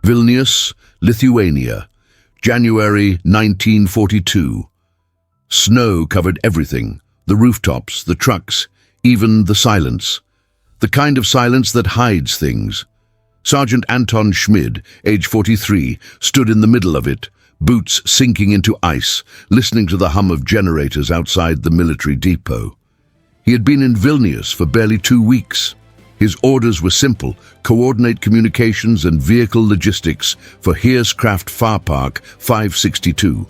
Vilnius, Lithuania, January 1942. Snow covered everything, the rooftops, the trucks, even the silence. The kind of silence that hides things. Sergeant Anton Schmid, age 43, stood in the middle of it, boots sinking into ice, listening to the hum of generators outside the military depot. He had been in Vilnius for barely 2 weeks. His orders were simple: coordinate communications and vehicle logistics for Heereskraft Fahrpark 562,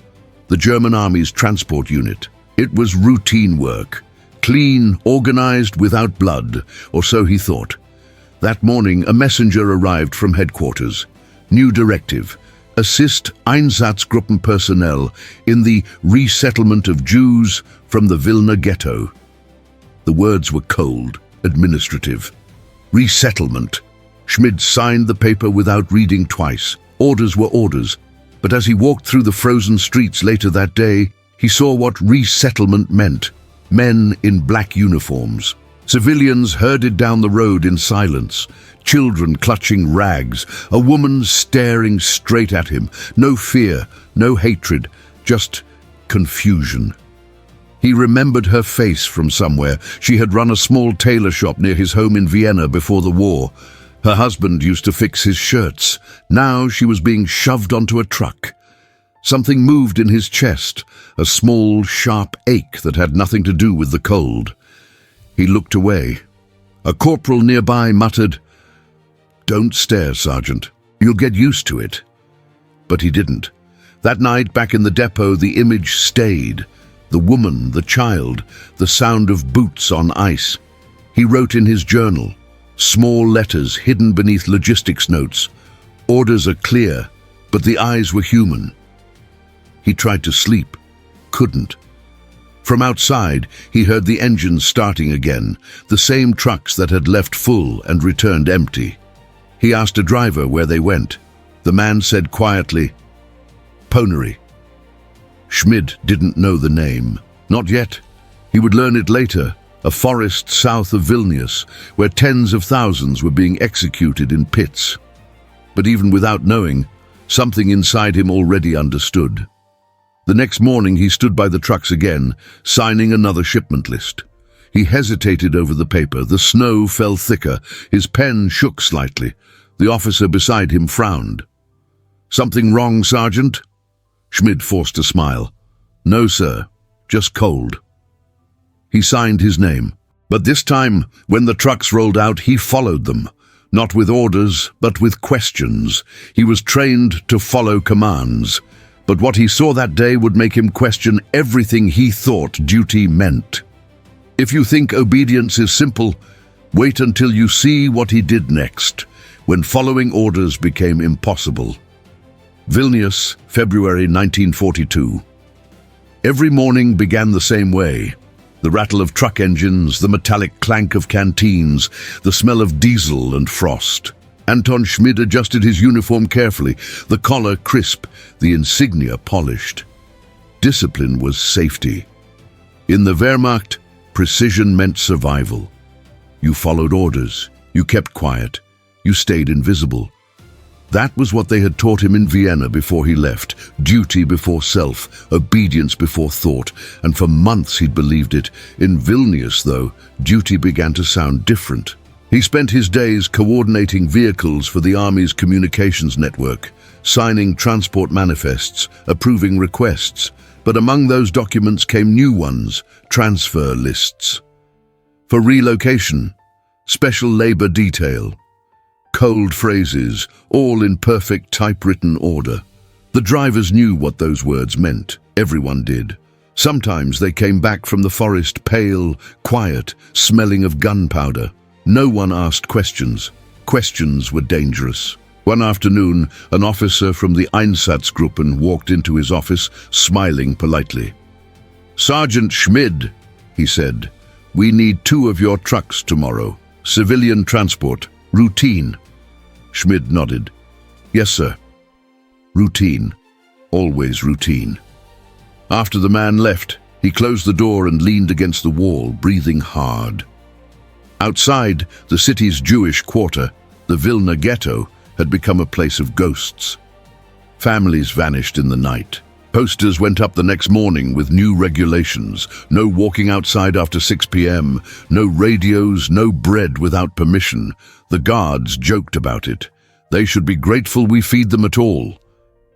the German Army's transport unit. It was routine work, clean, organized, without blood, or so he thought. That morning, a messenger arrived from headquarters. New directive: assist Einsatzgruppenpersonal in the resettlement of Jews from the Vilna ghetto. The words were cold, administrative. Resettlement. Schmid signed the paper without reading twice. Orders were orders, but as he walked through the frozen streets later that day, he saw what resettlement meant. Men in black uniforms. Civilians herded down the road in silence. Children clutching rags. A woman staring straight at him. No fear, no hatred, just confusion. He remembered her face from somewhere. She had run a small tailor shop near his home in Vienna before the war. Her husband used to fix his shirts. Now she was being shoved onto a truck. Something moved in his chest, a small, sharp ache that had nothing to do with the cold. He looked away. A corporal nearby muttered, "Don't stare, Sergeant. You'll get used to it." But he didn't. That night, back in the depot, the image stayed. The woman, the child, the sound of boots on ice. He wrote in his journal, small letters hidden beneath logistics notes. Orders are clear, but the eyes were human. He tried to sleep, couldn't. From outside, he heard the engines starting again, the same trucks that had left full and returned empty. He asked a driver where they went. The man said quietly, "Ponary." Schmid didn't know the name. Not yet. He would learn it later. A forest south of Vilnius, where tens of thousands were being executed in pits. But even without knowing, something inside him already understood. The next morning he stood by the trucks again, signing another shipment list. He hesitated over the paper. The snow fell thicker. His pen shook slightly. The officer beside him frowned. "Something wrong, Sergeant?" Schmid forced a smile. "No, sir. Just cold." He signed his name. But this time, when the trucks rolled out, he followed them. Not with orders, but with questions. He was trained to follow commands. But what he saw that day would make him question everything he thought duty meant. If you think obedience is simple, wait until you see what he did next, when following orders became impossible. Vilnius, February 1942. Every morning began the same way. The rattle of truck engines, the metallic clank of canteens, the smell of diesel and frost. Anton Schmid adjusted his uniform carefully, the collar crisp, the insignia polished. Discipline was safety. In the Wehrmacht, precision meant survival. You followed orders, you kept quiet, you stayed invisible. That was what they had taught him in Vienna before he left. Duty before self, obedience before thought, and for months he'd believed it. In Vilnius, though, duty began to sound different. He spent his days coordinating vehicles for the Army's communications network, signing transport manifests, approving requests, but among those documents came new ones, transfer lists. For relocation, special labor detail, cold phrases, all in perfect typewritten order. The drivers knew what those words meant. Everyone did. Sometimes they came back from the forest pale, quiet, smelling of gunpowder. No one asked questions. Questions were dangerous. One afternoon, an officer from the Einsatzgruppen walked into his office, smiling politely. "Sergeant Schmid," he said, "we need 2 of your trucks tomorrow. Civilian transport. Routine." Schmid nodded. "Yes, sir." Routine. Always routine. After the man left, he closed the door and leaned against the wall, breathing hard. Outside, the city's Jewish quarter, the Vilna ghetto, had become a place of ghosts. Families vanished in the night. Posters went up the next morning with new regulations. No walking outside after 6 p.m., no radios, no bread without permission. The guards joked about it. They should be grateful we feed them at all.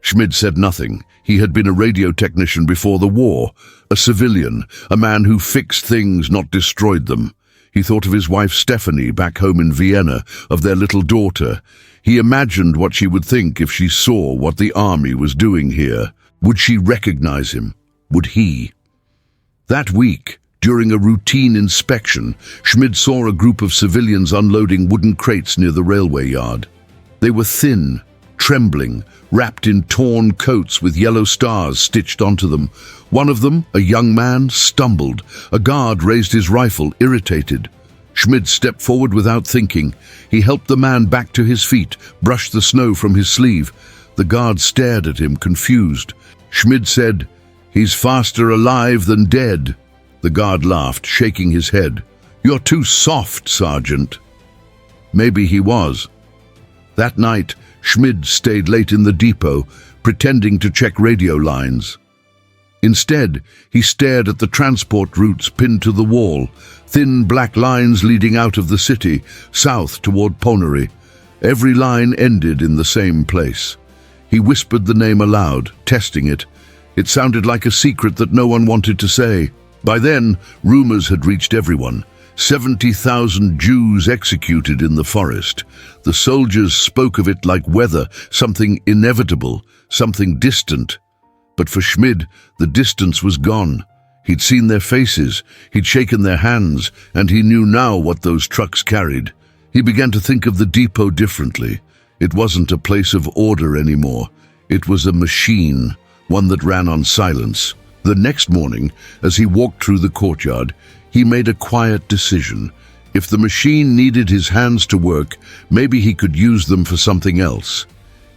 Schmid said nothing. He had been a radio technician before the war, a civilian, a man who fixed things, not destroyed them. He thought of his wife Stephanie back home in Vienna, of their little daughter. He imagined what she would think if she saw what the army was doing here. Would she recognize him? Would he? That week, during a routine inspection, Schmid saw a group of civilians unloading wooden crates near the railway yard. They were thin, trembling, wrapped in torn coats with yellow stars stitched onto them. One of them, a young man, stumbled. A guard raised his rifle, irritated. Schmid stepped forward without thinking. He helped the man back to his feet, brushed the snow from his sleeve. The guard stared at him, confused. Schmid said, "He's faster alive than dead." The guard laughed, shaking his head. "You're too soft, Sergeant." Maybe he was. That night, Schmid stayed late in the depot, pretending to check radio lines. Instead, he stared at the transport routes pinned to the wall, thin black lines leading out of the city, south toward Ponary. Every line ended in the same place. He whispered the name aloud, testing it. It sounded like a secret that no one wanted to say. By then, rumors had reached everyone. 70,000 Jews executed in the forest. The soldiers spoke of it like weather, something inevitable, something distant. But for Schmid, the distance was gone. He'd seen their faces, he'd shaken their hands, and he knew now what those trucks carried. He began to think of the depot differently. It wasn't a place of order anymore. It was a machine, one that ran on silence. The next morning, as he walked through the courtyard, he made a quiet decision. If the machine needed his hands to work, maybe he could use them for something else.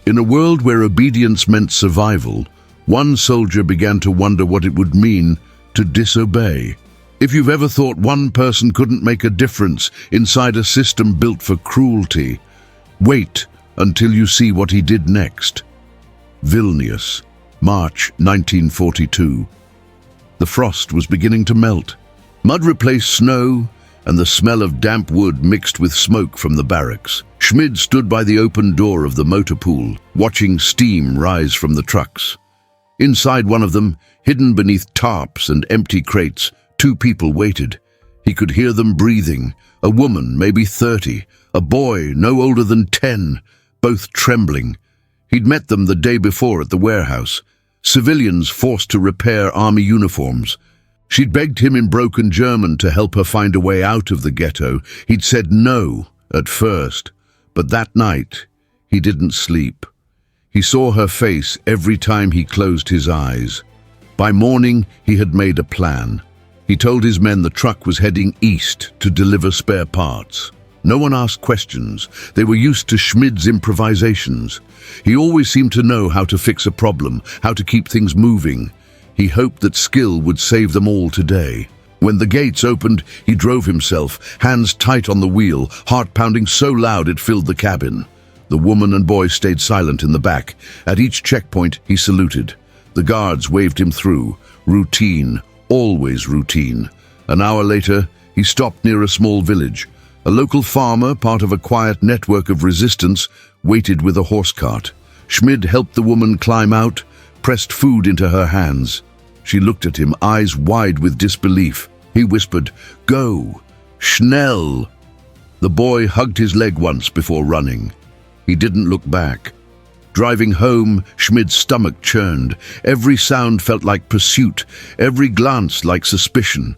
In a world where obedience meant survival, one soldier began to wonder what it would mean to disobey. If you've ever thought one person couldn't make a difference inside a system built for cruelty, wait until you see what he did next. Vilnius, March 1942. The frost was beginning to melt. Mud replaced snow, and the smell of damp wood mixed with smoke from the barracks. Schmid stood by the open door of the motor pool, watching steam rise from the trucks. Inside one of them, hidden beneath tarps and empty crates, 2 people waited. He could hear them breathing, a woman, maybe 30, a boy no older than 10, both trembling. He'd met them the day before at the warehouse, civilians forced to repair army uniforms. She'd begged him in broken German to help her find a way out of the ghetto. He'd said no at first, but that night he didn't sleep. He saw her face every time he closed his eyes. By morning, he had made a plan. He told his men the truck was heading east to deliver spare parts. No one asked questions. They were used to Schmid's improvisations. He always seemed to know how to fix a problem, how to keep things moving. He hoped that skill would save them all today. When the gates opened, he drove himself, hands tight on the wheel, heart pounding so loud it filled the cabin. The woman and boy stayed silent in the back. At each checkpoint, he saluted. The guards waved him through. Routine, always routine. An hour later, he stopped near a small village. A local farmer, part of a quiet network of resistance, waited with a horse cart. Schmid helped the woman climb out, pressed food into her hands. She looked at him, eyes wide with disbelief. He whispered, "Go, schnell." The boy hugged his leg once before running. He didn't look back. Driving home, Schmid's stomach churned. Every sound felt like pursuit, every glance like suspicion.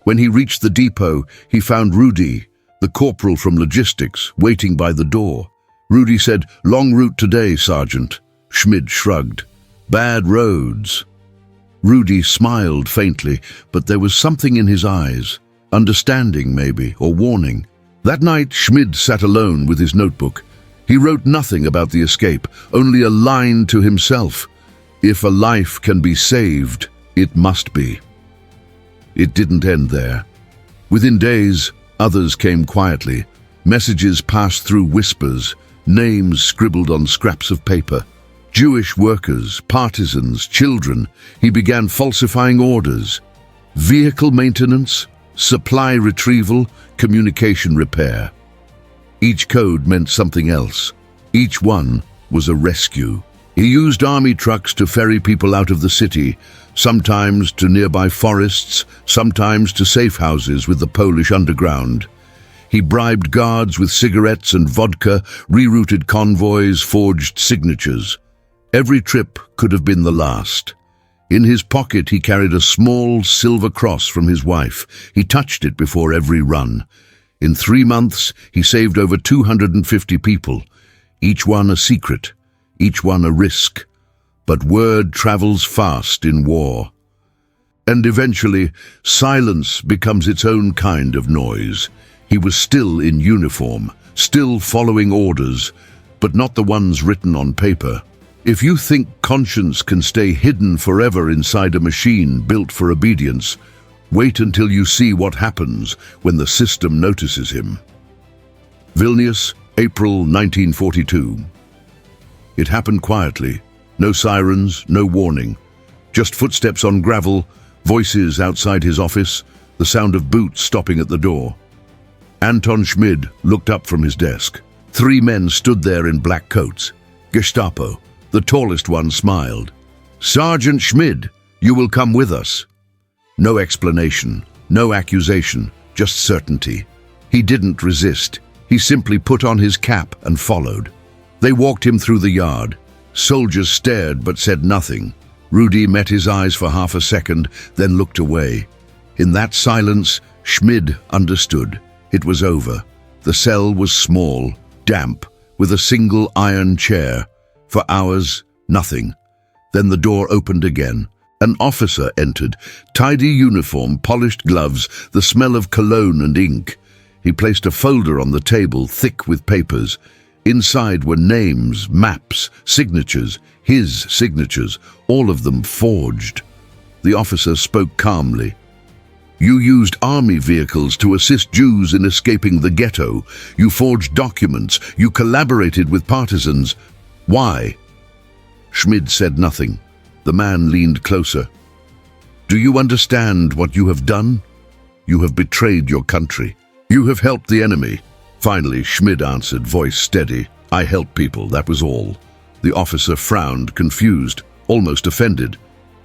When he reached the depot, he found Rudy, the corporal from logistics, waiting by the door. Rudy said, "Long route today, Sergeant." Schmid shrugged. "Bad roads." Rudy smiled faintly, but there was something in his eyes. Understanding, maybe, or warning. That night, Schmid sat alone with his notebook. He wrote nothing about the escape, only a line to himself. If a life can be saved, it must be. It didn't end there. Within days, others came quietly. Messages passed through whispers. names scribbled on scraps of paper. Jewish workers, partisans, children. He began falsifying orders. Vehicle maintenance, supply retrieval, communication repair. Each code meant something else. Each one was a rescue. He used army trucks to ferry people out of the city, sometimes to nearby forests, sometimes to safe houses with the Polish underground. He bribed guards with cigarettes and vodka, rerouted convoys, forged signatures. Every trip could have been the last. In his pocket he carried a small silver cross from his wife. He touched it before every run. In 3 months he saved over 250 people, each one a secret, each one a risk. But word travels fast in war. And eventually, silence becomes its own kind of noise. He was still in uniform, still following orders, but not the ones written on paper. If you think conscience can stay hidden forever inside a machine built for obedience, wait until you see what happens when the system notices him. Vilnius, April 1942. It happened quietly. No sirens, no warning. Just footsteps on gravel, voices outside his office, the sound of boots stopping at the door. Anton Schmid looked up from his desk. 3 men stood there in black coats. Gestapo. The tallest one smiled. "Sergeant Schmid, you will come with us." No explanation, no accusation, just certainty. He didn't resist. He simply put on his cap and followed. They walked him through the yard. Soldiers stared but said nothing. Rudy met his eyes for half a second, then looked away. In that silence, Schmid understood. It was over. The cell was small, damp, with a single iron chair. For hours, nothing. Then the door opened again. An officer entered, tidy uniform, polished gloves, the smell of cologne and ink. He placed a folder on the table, thick with papers. Inside were names, maps, signatures, his signatures, all of them forged. The officer spoke calmly. "You used army vehicles to assist Jews in escaping the ghetto. You forged documents. You collaborated with partisans. Why?" Schmid said nothing. The man leaned closer. "Do you understand what you have done? You have betrayed your country. You have helped the enemy." Finally, Schmid answered, voice steady. "I helped people, that was all." The officer frowned, confused, almost offended.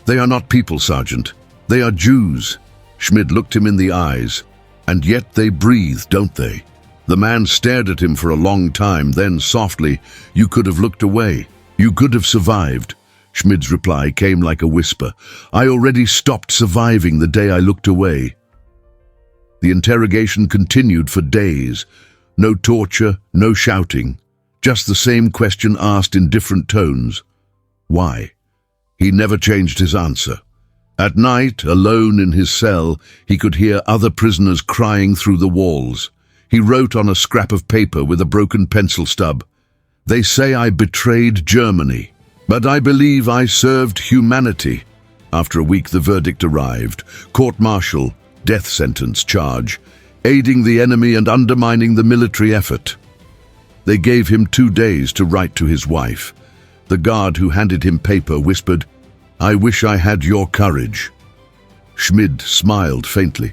"They are not people, Sergeant. They are Jews." Schmid looked him in the eyes. "And yet they breathe, don't they?" The man stared at him for a long time, then softly, "You could have looked away. You could have survived." Schmid's reply came like a whisper. "I already stopped surviving the day I looked away." The interrogation continued for days. No torture, no shouting. Just the same question asked in different tones. Why? He never changed his answer. At night, alone in his cell, he could hear other prisoners crying through the walls. He wrote on a scrap of paper with a broken pencil stub, "They say I betrayed Germany, but I believe I served humanity." After a week, the verdict arrived. Court-martial, death sentence charge, aiding the enemy and undermining the military effort. They gave him 2 days to write to his wife. The guard who handed him paper whispered, "I wish I had your courage." Schmid smiled faintly.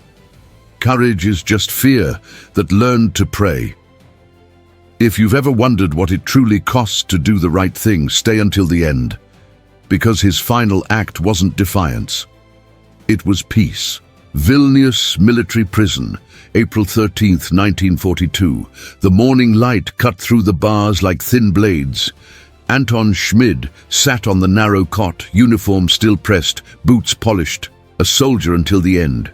Courage is just fear that learned to pray. If you've ever wondered what it truly costs to do the right thing, stay until the end. Because his final act wasn't defiance. It was peace. Vilnius Military Prison, April 13th, 1942. The morning light cut through the bars like thin blades. Anton Schmid sat on the narrow cot, uniform still pressed, boots polished, a soldier until the end.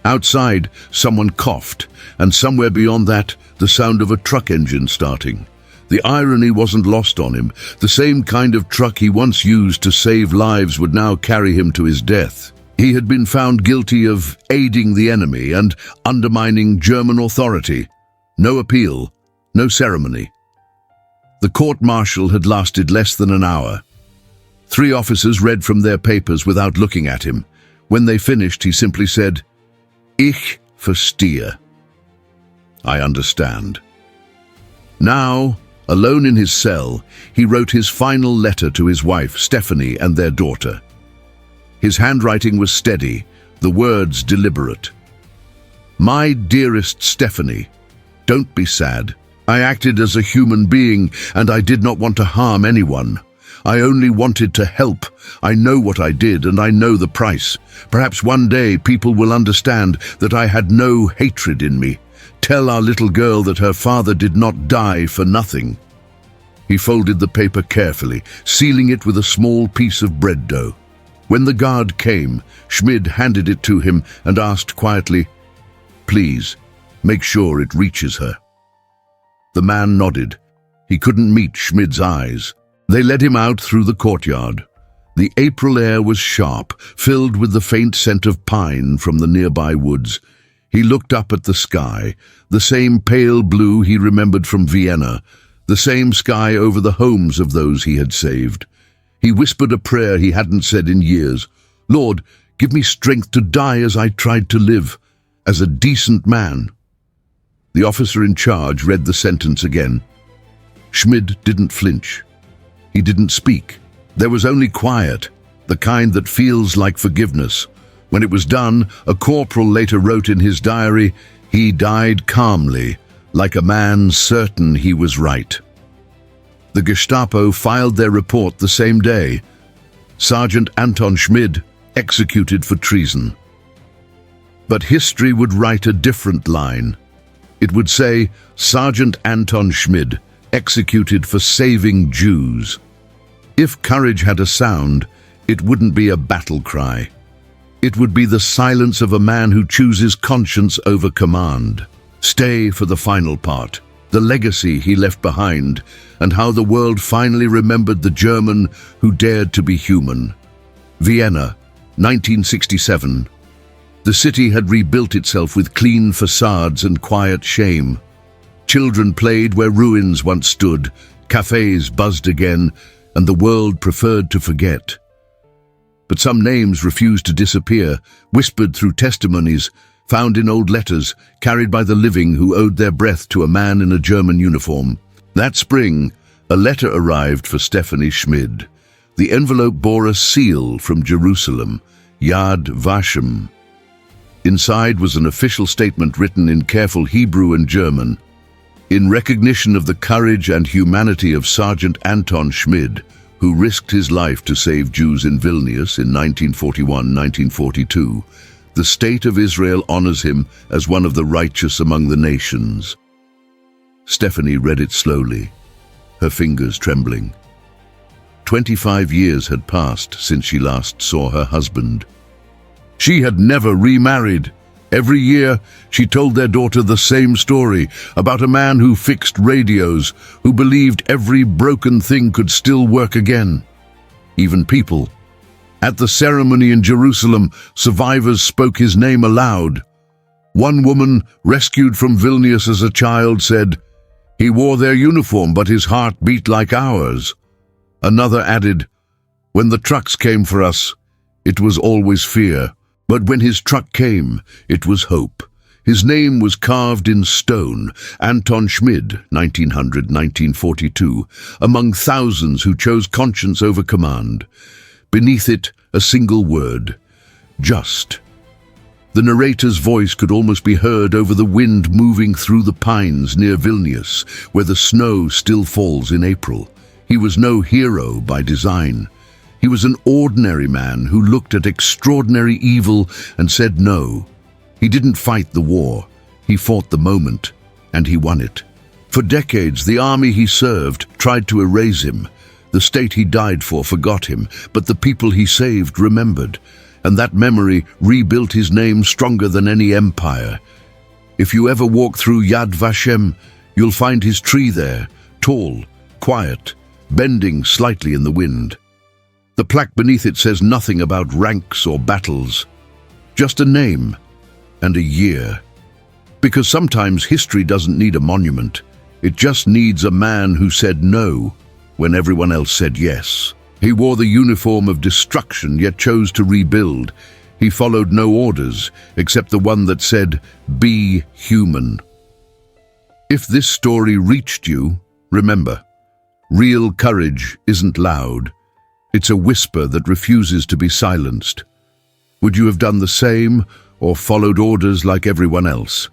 Outside, someone coughed, and somewhere beyond that, the sound of a truck engine starting. The irony wasn't lost on him. The same kind of truck he once used to save lives would now carry him to his death. He had been found guilty of aiding the enemy and undermining German authority. No appeal, no ceremony. The court-martial had lasted less than an hour. 3 officers read from their papers without looking at him. When they finished, he simply said, "Ich verstehe." I understand. Now, Alone in his cell, he wrote his final letter to his wife, Stephanie, and their daughter. His handwriting was steady, the words deliberate. "My dearest Stephanie, don't be sad. I acted as a human being, and I did not want to harm anyone. I only wanted to help. I know what I did, and I know the price. Perhaps one day people will understand that I had no hatred in me. Tell our little girl that her father did not die for nothing." He folded the paper carefully, sealing it with a small piece of bread dough. When the guard came, Schmid handed it to him and asked quietly, "Please, make sure it reaches her." The man nodded. He couldn't meet Schmid's eyes. They led him out through the courtyard. The April air was sharp, filled with the faint scent of pine from the nearby woods. He looked up at the sky, the same pale blue he remembered from Vienna, the same sky over the homes of those he had saved. He whispered a prayer he hadn't said in years. "Lord, give me strength to die as I tried to live, as a decent man." The officer in charge read the sentence again. Schmid didn't flinch. He didn't speak. There was only quiet, the kind that feels like forgiveness. When it was done, a corporal later wrote in his diary, "He died calmly, like a man certain he was right." The Gestapo filed their report the same day. Sergeant Anton Schmid, executed for treason. But history would write a different line. It would say, Sergeant Anton Schmid, executed for saving Jews. If courage had a sound, it wouldn't be a battle cry. It would be the silence of a man who chooses conscience over command. Stay for the final part, the legacy he left behind, and how the world finally remembered the German who dared to be human. Vienna, 1967. The city had rebuilt itself with clean facades and quiet shame. Children played where ruins once stood, cafes buzzed again, and the world preferred to forget. But some names refused to disappear, whispered through testimonies, found in old letters, carried by the living who owed their breath to a man in a German uniform. That spring, a letter arrived for Stephanie Schmid. The envelope bore a seal from Jerusalem, Yad Vashem. Inside was an official statement written in careful Hebrew and German. In recognition of the courage and humanity of Sergeant Anton Schmid, who risked his life to save Jews in Vilnius in 1941-1942, the State of Israel honors him as one of the righteous among the nations. Stephanie read it slowly, her fingers trembling. 25 years had passed since she last saw her husband. She had never remarried. Every year, she told their daughter the same story about a man who fixed radios, who believed every broken thing could still work again. Even people. At the ceremony in Jerusalem, survivors spoke his name aloud. One woman, rescued from Vilnius as a child, said, "He wore their uniform, but his heart beat like ours." Another added, "When the trucks came for us, it was always fear. But when his truck came, it was hope." His name was carved in stone, Anton Schmid, 1900-1942, among thousands who chose conscience over command. Beneath it, a single word, just. The narrator's voice could almost be heard over the wind moving through the pines near Vilnius, where the snow still falls in April. He was no hero by design. He was an ordinary man who looked at extraordinary evil and said no. He didn't fight the war. He fought the moment, and he won it. For decades, the army he served tried to erase him. The state he died for forgot him, but the people he saved remembered, and that memory rebuilt his name stronger than any empire. If you ever walk through Yad Vashem, you'll find his tree there, tall, quiet, bending slightly in the wind. The plaque beneath it says nothing about ranks or battles, just a name and a year. Because sometimes history doesn't need a monument. It just needs a man who said no when everyone else said yes. He wore the uniform of destruction, yet chose to rebuild. He followed no orders, except the one that said, "Be human." If this story reached you, Remember, real courage isn't loud. It's a whisper that refuses to be silenced. Would you have done the same or followed orders like everyone else?